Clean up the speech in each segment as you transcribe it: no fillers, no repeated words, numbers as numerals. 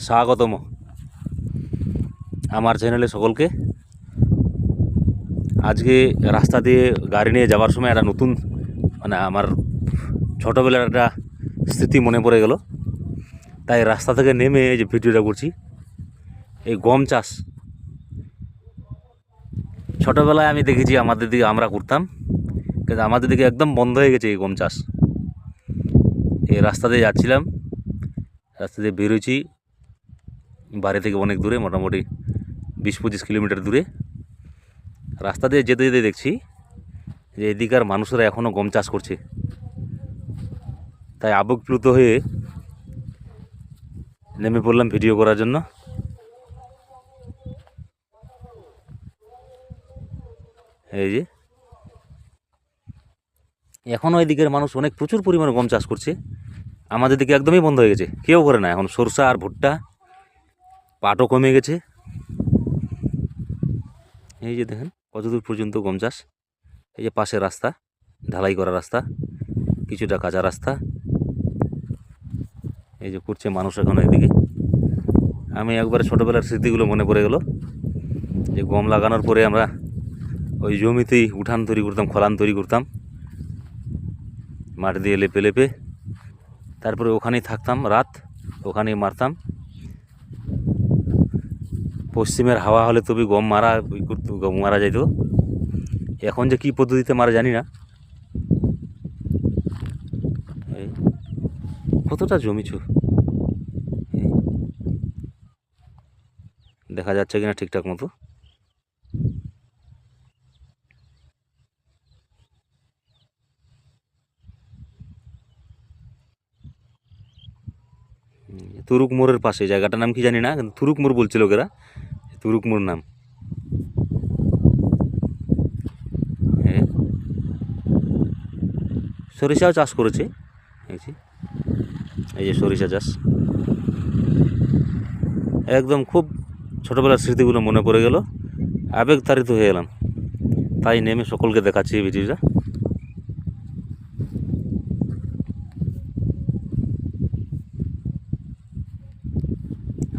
স্বাগতম আমার চ্যানেলে সকলকে। আজকে রাস্তা দিয়ে গাড়ি নিয়ে যাওয়ার সময় একটা নতুন আমার ছোটোবেলার একটা স্মৃতি মনে পড়ে গেল, তাই রাস্তা থেকে নেমে এই যে ভিডিওটা করছি। এই গম চাষ ছোটোবেলায় আমি দেখেছি, আমাদের দিকে আমরা করতাম, কিন্তু আমাদের দিকে একদম বন্ধ হয়ে গেছে এই গম চাষ। এই রাস্তা দিয়ে যাচ্ছিলাম, রাস্তা দিয়ে বেরোচ্ছি বাড়ি থেকে অনেক দূরে, মোটামুটি 20-25 কিলোমিটার দূরে। রাস্তা দিয়ে যেতে যেতে দেখছি যে এদিকার মানুষেরা এখনও গম চাষ করছে, তাই আবেগপ্লুত হয়ে নেমে পড়লাম ভিডিও করার জন্য। এই যে এখনও এদিকের মানুষ প্রচুর পরিমাণে গম চাষ করছে, আমাদের দিকে একদমই বন্ধ হয়ে গেছে, কেউ করে না এখন। সরষা আর ভুট্টা, পাটও কমে গেছে। এই যে দেখেন কতদূর পর্যন্ত গম চাষ। এই যে পাশে রাস্তা, ঢালাই করা রাস্তা, কিছুটা কাঁচা রাস্তা। এই যে করছে মানুষ এখন এদিকে। আমি একবার ছোটোবেলার স্মৃতিগুলো মনে পড়ে গেল, যে গম লাগানোর পরে আমরা ওই জমিতেই উঠান তৈরি করতাম, খলান তৈরি করতাম, মাটি দিয়ে লেপে লেপে, তারপরে ওখানেই থাকতাম রাত, ওখানেই মারতাম। পশ্চিমের হাওয়া হলে তবে গম মারা যাইত। এখন যে কী পদ্ধতিতে মারা জানি না। এই কতটা জমিছু দেখা যাচ্ছে কিনা ঠিকঠাক মতো। তুরুক মোড়ের পাশে, জায়গাটার নাম কি জানি না, কিন্তু তুরুক মোড় বলছিল লোকেরা, তুরুক মোড় নাম। সরিষাও চাষ করেছে, এই যে সরিষা চাষ। একদম খুব ছোটোবেলার স্মৃতিগুলো মনে পড়ে গেল, আবেগতাড়িত হয়ে গেলাম, তাই নেমে সকলকে দেখাচ্ছি এই ভিডিওটা।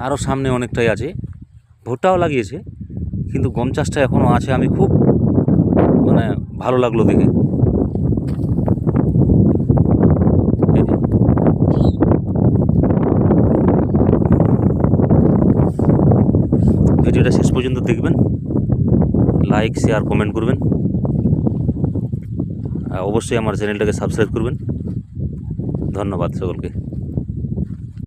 আরও সামনে অনেকটাই আছে, ভুট্টাও লাগিয়েছে, কিন্তু গম চাষটা এখনও আছে। আমি খুব ভালো লাগলো দেখে। ভিডিওটা শেষ পর্যন্ত দেখবেন, লাইক শেয়ার কমেন্ট করবেন, অবশ্যই আমার চ্যানেলটাকে সাবস্ক্রাইব করবেন। ধন্যবাদ সকলকে।